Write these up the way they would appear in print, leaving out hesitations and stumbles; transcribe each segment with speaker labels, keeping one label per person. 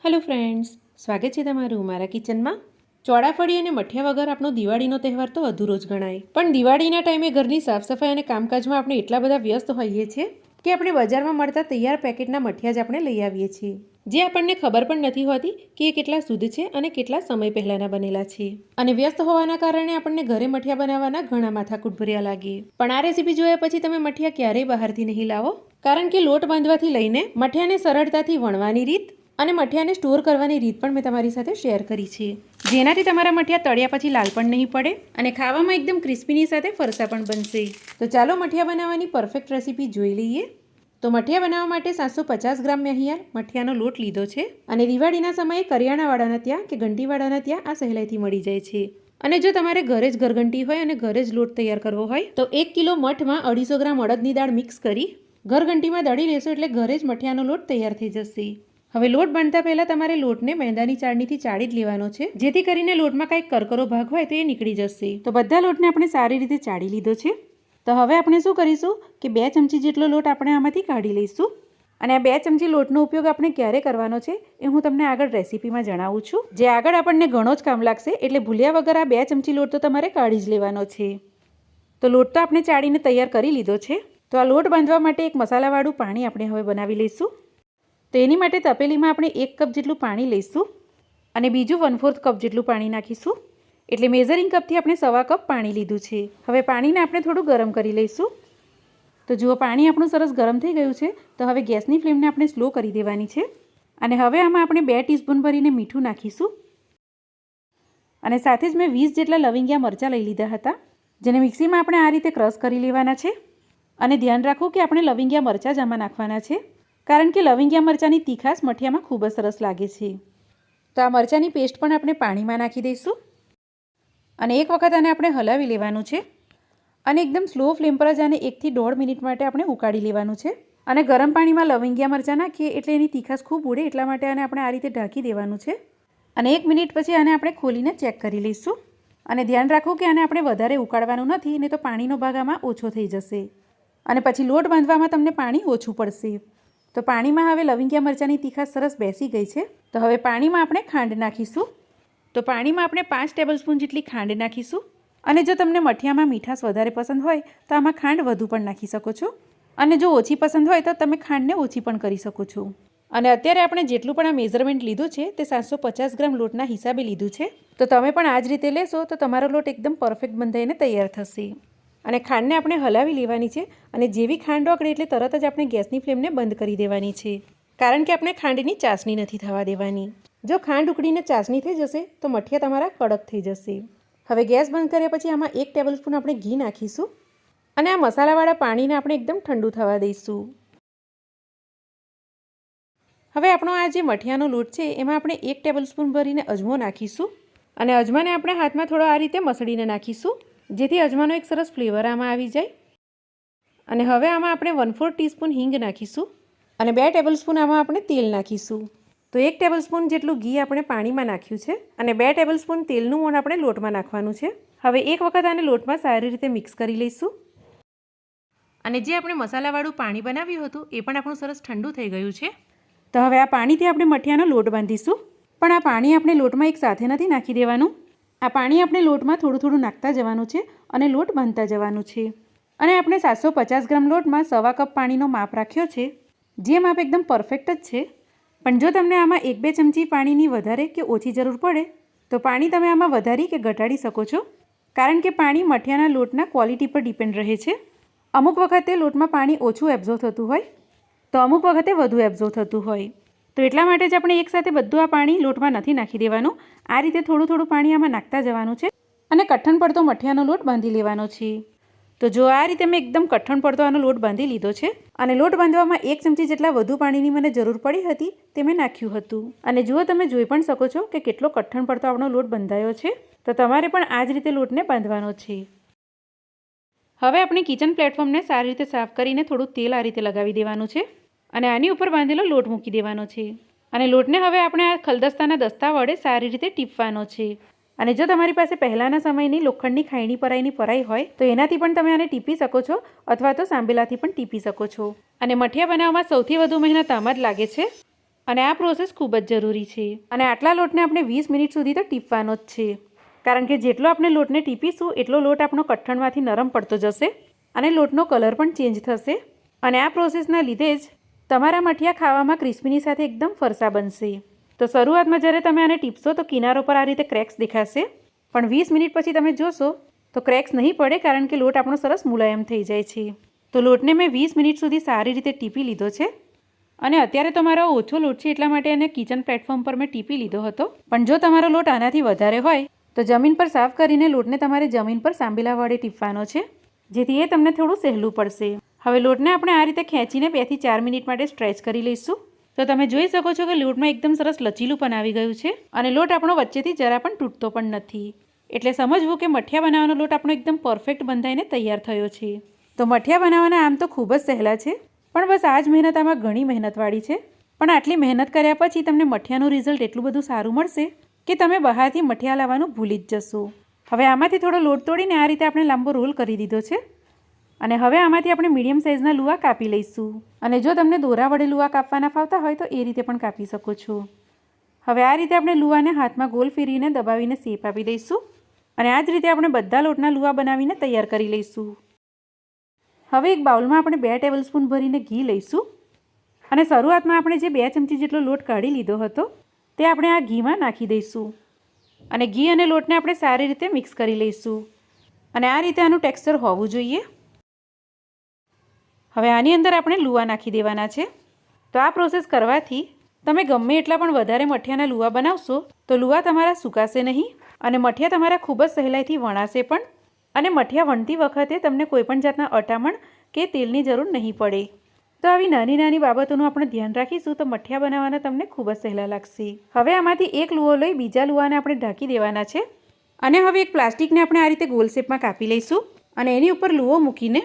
Speaker 1: Hello friends, સ્વાગત છે તમારું મારા કિચનમાં। ચોળાફળી અને મઠિયા વગર આપણો દિવાળીનો તહેવાર તો અધૂરો જ ગણાય। પણ દિવાળીના ટાઈમે ઘરની સાફ સફાઈ અને કામકાજમાં આપણે એટલા બધા વ્યસ્ત હોઈએ છીએ કે આપણે બજારમાં મળતા તૈયાર પેકેટના મઠિયા જ આપણે લઈ આવીએ છીએ, જે આપણને ખબર પણ નથી હોતી કે એ કેટલા શુદ્ધ છે અને કેટલા સમય પહેલાંના બનેલા છે। અને વ્યસ્ત હોવાના કારણે આપણને ઘરે મઠિયા બનાવવાના ઘણા માથાકૂટ ભર્યા લાગે। પણ આ રેસીપી જોયા પછી તમે મઠિયા ક્યારેય બહારથી નહીં લાવો, કારણ કે લોટ બાંધવાથી લઈને મઠિયાને સરળતાથી વણવાની રીત અને મઠિયાને સ્ટોર કરવાની રીત પણ મેં તમારી સાથે શેર કરી છે, જેનાથી તમારા મઠિયા તળ્યા પછી લાલ પણ નહીં પડે અને ખાવામાં એકદમ ક્રિસ્પીની સાથે ફરસા પણ બનશે। તો ચાલો મઠિયા બનાવવાની પરફેક્ટ રેસીપી જોઈ લઈએ। તો મઠિયા બનાવવા માટે 750 ગ્રામ મેં અહીંયા મઠિયાનો લોટ લીધો છે અને દિવાળીના સમયે કરિયાણાવાળાના ત્યાં કે ઘંટીવાળાના ત્યાં આ સહેલાઈથી મળી જાય છે। અને જો તમારે ઘરે જ ઘરઘંટી હોય અને ઘરે જ લોટ તૈયાર કરવો હોય તો 1 કિલો મઠમાં 250 ગ્રામ અડદની દાળ મિક્સ કરી ઘરઘંટીમાં દળી લેશો એટલે ઘરે જ મઠિયાનો લોટ તૈયાર થઈ જશે। હવે લોટ બાંધતા પહેલાં તમારે લોટને મેંદાની ચાળણીથી ચાળી જ લેવાનો છે, જેથી કરીને લોટમાં કાંઈક કરકરો ભાગ હોય તો એ નીકળી જશે। તો બધા લોટને આપણે સારી રીતે ચાળી લીધો છે। તો હવે આપણે શું કરીશું કે 2 ચમચી જેટલો લોટ આપણે આમાંથી કાઢી લઈશું અને આ 2 ચમચી લોટનો ઉપયોગ આપણે ક્યારે કરવાનો છે એ હું તમને આગળ રેસીપીમાં જણાવું છું, જે આગળ આપણને ઘણો જ કામ લાગશે। એટલે ભૂલ્યા વગર આ 2 ચમચી લોટ તો તમારે કાઢી જ લેવાનો છે। તો લોટ તો આપણે ચાળીને તૈયાર કરી લીધો છે। તો આ લોટ બાંધવા માટે એક મસાલાવાળું પાણી આપણે હવે બનાવી લઈશું। તો એની માટે તપેલીમાં આપણે 1 કપ જેટલું પાણી લઈશું અને બીજું 1/4 કપ જેટલું પાણી નાખીશું, એટલે મેઝરિંગ કપથી આપણે 1/4 કપ પાણી લીધું છે। હવે પાણીને આપણે થોડું ગરમ કરી લઈશું। તો જુઓ પાણી આપણું સરસ ગરમ થઈ ગયું છે। તો હવે ગેસની ફ્લેમને આપણે સ્લો કરી દેવાની છે અને હવે આમાં આપણે 2 ટીસ્પૂન ભરીને મીઠું નાખીશું અને સાથે જ મેં 20 જેટલા લવિંગિયા મરચાં લઈ લીધા હતા, જેને મિક્સીમાં આપણે આ રીતે ક્રશ કરી લેવાના છે। અને ધ્યાન રાખો કે આપણે લવિંગિયા મરચાં જ આમાં નાખવાના છે, કારણ કે લવિંગિયા મરચાંની તીખાશ મઠિયામાં ખૂબ જ સરસ લાગે છે। તો આ મરચાંની પેસ્ટ પણ આપણે પાણીમાં નાખી દઈશું અને એક વખત આને આપણે હલાવી લેવાનું છે અને એકદમ સ્લો ફ્લેમ પર જ આને 1 થી 1.5 મિનિટ માટે આપણે ઉકાળી લેવાનું છે। અને ગરમ પાણીમાં લવિંગિયા મરચાં નાખીએ એટલે એની તીખાશ ખૂબ ઉડે, એટલા માટે આને આપણે આ રીતે ઢાંકી દેવાનું છે અને 1 મિનિટ પછી આને આપણે ખોલીને ચેક કરી લઈશું। અને ધ્યાન રાખો કે આને આપણે વધારે ઉકાળવાનું નથી, નહીં તો પાણીનો ભાગ આમાં ઓછો થઈ જશે અને પછી લોટ બાંધવામાં તમને પાણી ઓછું પડશે। તો પાણીમાં હવે લવિંગિયા મરચાંની તીખાશ સરસ બેસી ગઈ છે। તો હવે પાણીમાં આપણે ખાંડ નાખીશું। તો પાણીમાં આપણે 5 ટેબલસ્પૂન જેટલી ખાંડ નાખીશું અને જો તમને મઠિયામાં મીઠાશ વધારે પસંદ હોય તો આમાં ખાંડ વધુ પણ નાખી શકો છો અને જો ઓછી પસંદ હોય તો તમે ખાંડને ઓછી પણ કરી શકો છો। અને અત્યારે આપણે જેટલું પણ આ મેઝરમેન્ટ લીધું છે તે 750 ગ્રામ લોટના હિસાબે લીધું છે। તો તમે પણ આ જ રીતે લેશો તો તમારો લોટ એકદમ પરફેક્ટ બંધાઈને તૈયાર થશે। અને ખાંડને આપણે હલાવી લેવાની છે અને જેવી ખાંડ ઓગળે એટલે તરત જ આપણે ગેસની ફ્લેમને બંધ કરી દેવાની છે, કારણ કે આપણે ખાંડની ચાસણી નથી થવા દેવાની। જો ખાંડ ઉકળીને ચાસણી થઈ જશે તો મઠિયા તમારા કડક થઈ જશે। હવે ગેસ બંધ કર્યા પછી આમાં 1 ટેબલસ્પૂન આપણે ઘી નાખીશું અને આ મસાલાવાળા પાણીને આપણે એકદમ ઠંડુ થવા દઈશું। હવે આપણો આ જે મઠિયાનો લોટ છે એમાં આપણે 1 ટેબલસ્પૂન ભરીને અજમો નાખીશું અને અજમાને આપણે હાથમાં થોડો આ રીતે મસળીને નાખીશું, જેથી અજમાનો એક સરસ ફ્લેવર આમાં આવી જાય। અને હવે આમાં આપણે 1/4 ટીસ્પૂન હિંગ નાખીશું અને 2 ટેબલસ્પૂન આમાં આપણે તેલ નાખીશું। તો 1 ટેબલસ્પૂન જેટલું ઘી આપણે પાણીમાં નાખ્યું છે અને 2 ટેબલસ્પૂન તેલનું મોણ આપણે લોટમાં નાખવાનું છે। હવે એક વખત આને લોટમાં સારી રીતે મિક્સ કરી લઈશું અને જે આપણે મસાલાવાળું પાણી બનાવ્યું હતું એ પણ આપણું સરસ ઠંડુ થઈ ગયું છે। તો હવે આ પાણીથી આપણે મઠિયાનો લોટ બાંધીશું, પણ આ પાણી આપણે લોટમાં એક સાથે નથી નાખી દેવાનું। આ પાણી આપણે લોટમાં થોડું થોડું નાખતા જવાનું છે અને લોટ બાંધતા જવાનું છે। અને આપણે 750 ગ્રામ લોટમાં 1/4 કપ પાણીનો માપ રાખ્યો છે, જે માપ એકદમ પરફેક્ટ જ છે। પણ જો તમને આમાં 1-2 ચમચી પાણીની વધારે કે ઓછી જરૂર પડે તો પાણી તમે આમાં વધારી કે ઘટાડી શકો છો, કારણ કે પાણી મઠિયાના લોટના ક્વોલિટી પર ડિપેન્ડ રહે છે। અમુક વખતે લોટમાં પાણી ઓછું એબ્ઝોર્બ થતું હોય તો અમુક વખતે વધુ એબ્ઝોર્બ થતું હોય, તો એટલા માટે જ આપણે એકસાથે બધું આ પાણી લોટમાં નથી નાખી દેવાનું। આ રીતે થોડું થોડું પાણી આમાં નાખતા જવાનું છે અને કઠણ પડતો મઠિયાનો લોટ બાંધી લેવાનો છે। તો જો આ રીતે મેં એકદમ કઠણ પડતો આનો લોટ બાંધી લીધો છે અને લોટ બાંધવામાં 1 ચમચી જેટલા વધુ પાણીની મને જરૂર પડી હતી તે મેં નાખ્યું હતું અને જુઓ તમે જોઈ પણ શકો છો કે કેટલો કઠણ પડતો આપણો લોટ બંધાયો છે। તો તમારે પણ આ જ રીતે લોટને બાંધવાનો છે। હવે આપણે કિચન પ્લેટફોર્મને સારી રીતે સાફ કરીને થોડું તેલ આ રીતે લગાવી દેવાનું છે અને આની ઉપર બાંધેલો લોટ મૂકી દેવાનો છે અને લોટને હવે આપણે આ ખલદસ્તાના દસ્તા વડે સારી રીતે ટીપવાનો છે। અને જો તમારી પાસે પહેલાંના સમયની લોખંડની ખાયણી પરાઈની પરાઈ હોય તો એનાથી પણ તમે આને ટીપી શકો છો અથવા તો સાંભેલાથી પણ ટીપી શકો છો। અને મઠિયા બનાવવામાં સૌથી વધુ મહેનત આમાં જ લાગે છે અને આ પ્રોસેસ ખૂબ જ જરૂરી છે. અને આટલા લોટને આપણે 20 મિનિટ સુધી તો ટીપવાનો જ છે, કારણ કે જેટલો આપણે લોટને ટીપીશું એટલો લોટ આપણો કઠણમાંથી નરમ પડતો જશે અને લોટનો કલર પણ ચેન્જ થશે. અને આ પ્રોસેસના લીધે જ તમારા મઠિયા ખાવામાં ક્રિસ્પીની સાથે એકદમ ફરસા બનશે. તો શરૂઆતમાં જ્યારે તમે આને ટીપશો તો કિનારો પર આ રીતે ક્રેક્સ દેખાશે, પણ 20 મિનિટ પછી તમે જોશો તો ક્રેક્સ નહીં પડે, કારણ કે લોટ આપણો સરસ મુલાયમ થઈ જાય છે. તો લોટને મેં 20 મિનિટ સુધી સારી રીતે ટીપી લીધો છે. અને અત્યારે તમારો ઓછો લોટ છે એટલા માટે એને કિચન પ્લેટફોર્મ પર મેં ટીપી લીધો હતો, પણ જો તમારો લોટ આનાથી વધારે હોય તો જમીન પર સાફ કરીને લોટને તમારે જમીન પર સાંભેલા વડે ટીપવાનો છે, જેથી એ તમને થોડું સહેલું પડશે. હવે લોટને આપણે આ રીતે ખેંચીને 2 થી 4 મિનિટ માટે સ્ટ્રેચ કરી લઈશું. તો તમે જોઈ શકો છો કે લોટમાં એકદમ સરસ લચીલુંપન આવી ગયું છે અને લોટ આપણો વચ્ચેથી જરા પણ તૂટતો પણ નથી. એટલે સમજવું કે મઠિયા બનાવવાનો લોટ આપણો એકદમ પરફેક્ટ બંધાઈને તૈયાર થયો છે. તો મઠિયા બનાવવાના આમ તો ખૂબ જ સહેલા છે, પણ બસ આ જ મહેનત આમાં ઘણી મહેનતવાળી છે. પણ આટલી મહેનત કર્યા પછી તમને મઠિયાનું રિઝલ્ટ એટલું બધું સારું મળશે કે તમે બહારથી મઠિયા લાવવાનું ભૂલી જ જશો. હવે આમાંથી થોડો લોટ તોડીને આ રીતે આપણે લાંબો રોલ કરી દીધો છે. અને હવે આમાંથી આપણે મીડિયમ સાઇઝના લુવા કાપી લઈશું. અને જો તમને દોરા વડે લુવા કાપવાના ફાવતા હોય તો એ રીતે પણ કાપી શકો છો. હવે આ રીતે આપણે લુવાને હાથમાં ગોલ ફેરવીને દબાવીને શેપ આપી દઈશું. અને આ જ રીતે આપણે બધા લોટના લુવા બનાવીને તૈયાર કરી લઈશું. હવે એક બાઉલમાં આપણે 2 ટેબલસ્પૂન ભરીને ઘી લઈશું. અને શરૂઆતમાં આપણે જે 2 ચમચી જેટલો લોટ કાઢી લીધો હતો તે આપણે આ ઘીમાં નાખી દઈશું. અને ઘી અને લોટને આપણે સારી રીતે મિક્સ કરી લઈશું. અને આ રીતે આનું ટેક્સચર હોવું જોઈએ. હવે આની અંદર આપણે લુવા નાખી દેવાના છે. તો આ પ્રોસેસ કરવાથી તમે ગમે એટલા પણ વધારે મઠિયાના લુવા બનાવશો તો લુવા તમારા સુકાશે નહીં અને મઠિયા તમારા ખૂબ જ સહેલાઈથી વણાશે પણ. અને મઠિયા વણતી વખતે તમને કોઈપણ જાતના અટામણ કે તેલની જરૂર નહીં પડે. તો આવી નાની નાની બાબતોનું આપણે ધ્યાન રાખીશું તો મઠિયા બનાવવાના તમને ખૂબ જ સહેલા લાગશે. હવે આમાંથી એક લુવો લઈ બીજા લુવાને આપણે ઢાંકી દેવાના છે. અને હવે એક પ્લાસ્ટિકને આપણે આ રીતે ગોલ શેપમાં કાપી લઈશું અને એની ઉપર લુવો મૂકીને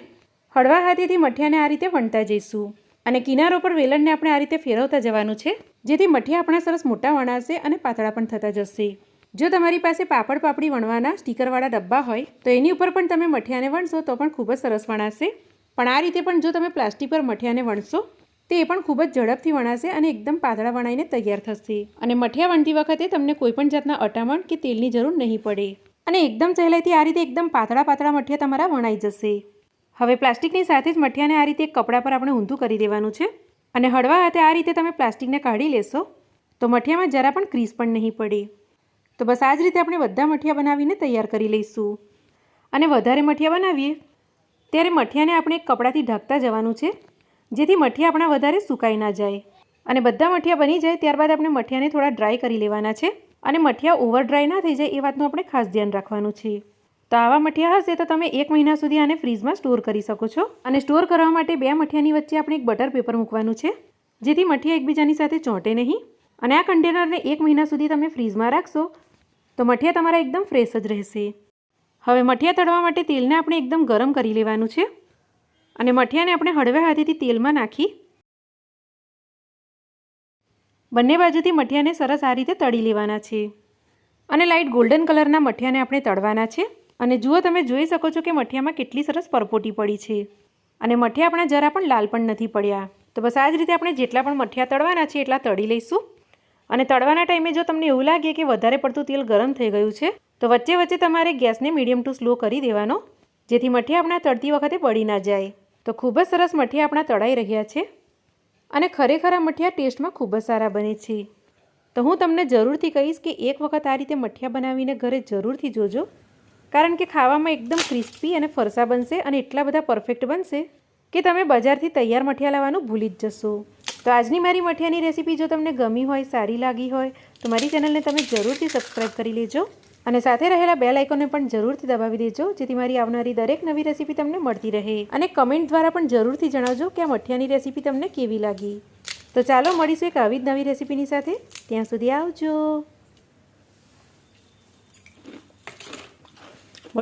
Speaker 1: હળવા હાથેથી મઠિયાને આ રીતે વણતા જઈશું. અને કિનારો પર વેલણને આપણે આ રીતે ફેરવતા જવાનું છે, જેથી મઠિયા આપણા સરસ મોટા વણાશે અને પાતળા પણ થતા જશે. જો તમારી પાસે પાપડ પાપડી વણવાના સ્ટીકરવાળા ડબ્બા હોય તો એની ઉપર પણ તમે મઠિયાને વણશો તો પણ ખૂબ જ સરસ વણાશે. પણ આ રીતે પણ જો તમે પ્લાસ્ટિક પર મઠિયાને વણશો તો એ પણ ખૂબ જ ઝડપથી વણાશે અને એકદમ પાતળા વણાઈને તૈયાર થશે. અને મઠિયા વણતી વખતે તમને કોઈપણ જાતના અટામણ કે તેલની જરૂર નહીં પડે અને એકદમ સહેલાઈથી આ રીતે એકદમ પાતળા પાતળા મઠિયા તમારા વણાઈ જશે. હવે પ્લાસ્ટિકની સાથે જ મઠિયાને આ રીતે એક કપડા પર આપણે ઊંધું કરી દેવાનું છે. અને હળવા હાથે આ રીતે તમે પ્લાસ્ટિકને કાઢી લેશો તો મઠિયામાં જરા પણ ક્રીસ પણ નહીં પડે. તો બસ આ જ રીતે આપણે બધા મઠિયા બનાવીને તૈયાર કરી લઈશું. અને વધારે મઠિયા બનાવીએ ત્યારે મઠિયાને આપણે એક કપડાથી ઢાંકતા જવાનું છે, જેથી મઠિયા આપણા વધારે સુકાઈ ના જાય. અને બધા મઠિયા બની જાય ત્યારબાદ આપણે મઠિયાને થોડા ડ્રાય કરી લેવાના છે. અને મઠિયા ઓવર ડ્રાય ના થઈ જાય એ વાતનું આપણે ખાસ ધ્યાન રાખવાનું છે. તો આવા મઠિયા હશે તો તમે 1 મહિના સુધી આને ફ્રીજમાં સ્ટોર કરી શકો છો. અને સ્ટોર કરવા માટે 2 મઠિયાની વચ્ચે આપણે એક બટર પેપર મૂકવાનું છે, જેથી મઠિયા એકબીજાની સાથે ચોંટે નહીં. અને આ કન્ટેનરને 1 મહિના સુધી તમે ફ્રીજમાં રાખશો તો મઠિયા તમારા એકદમ ફ્રેશ જ રહેશે. હવે મઠિયા તળવા માટે તેલને આપણે એકદમ ગરમ કરી લેવાનું છે. અને મઠિયાને આપણે હળવે હાથેથી તેલમાં નાખી બંને બાજુથી મઠિયાને સરસ આ રીતે તળી લેવાના છે. અને લાઇટ ગોલ્ડન કલરના મઠિયાને આપણે તળવાના છે. અને જુઓ, તમે જોઈ શકો છો કે મઠિયામાં કેટલી સરસ પરપોટી પડી છે અને મઠિયા આપણા જરા પણ લાલ પણ નથી પડ્યા. તો બસ આ જ રીતે આપણે જેટલા પણ મઠિયા તળવાના છે એટલા તળી લઈશું. અને તળવાના ટાઈમે જો તમને એવું લાગે કે વધારે પડતું તેલ ગરમ થઈ ગયું છે તો વચ્ચે વચ્ચે તમારે ગેસને મીડિયમ ટુ સ્લો કરી દેવાનો, જેથી મઠિયા આપણા તળતી વખતે બળી ના જાય. તો ખૂબ જ સરસ મઠિયા આપણા તળાઈ રહ્યા છે અને ખરેખર આ મઠિયા ટેસ્ટમાં ખૂબ જ સારા બને છે. તો હું તમને જરૂરથી કહીશ કે એક વખત આ રીતે મઠિયા બનાવીને ઘરે જરૂરથી જોજો, કારણ કે ખાવામાં એકદમ ક્રિસ્પી અને ફરસા બનશે અને એટલા બધા પરફેક્ટ બનશે કે તમે બજારથી તૈયાર મઠિયા લાવવાનું ભૂલી જ જશો. તો આજની મારી મઠિયાની રેસીપી જો તમને ગમી હોય, સારી લાગી હોય તો મારી ચેનલને તમે જરૂરથી સબસ્ક્રાઈબ કરી લેજો અને સાથે રહેલા બેલ આઇકોનને પણ જરૂરથી દબાવી દેજો, જેથી મારી આવનારી દરેક નવી રેસીપી તમને મળતી રહે. અને કમેન્ટ દ્વારા પણ જરૂરથી જણાવજો કે આ મઠિયાની રેસીપી તમને કેવી લાગી. તો ચાલો મળીશું એક આવી જ નવી રેસીપીની સાથે. ત્યાં સુધી આવજો.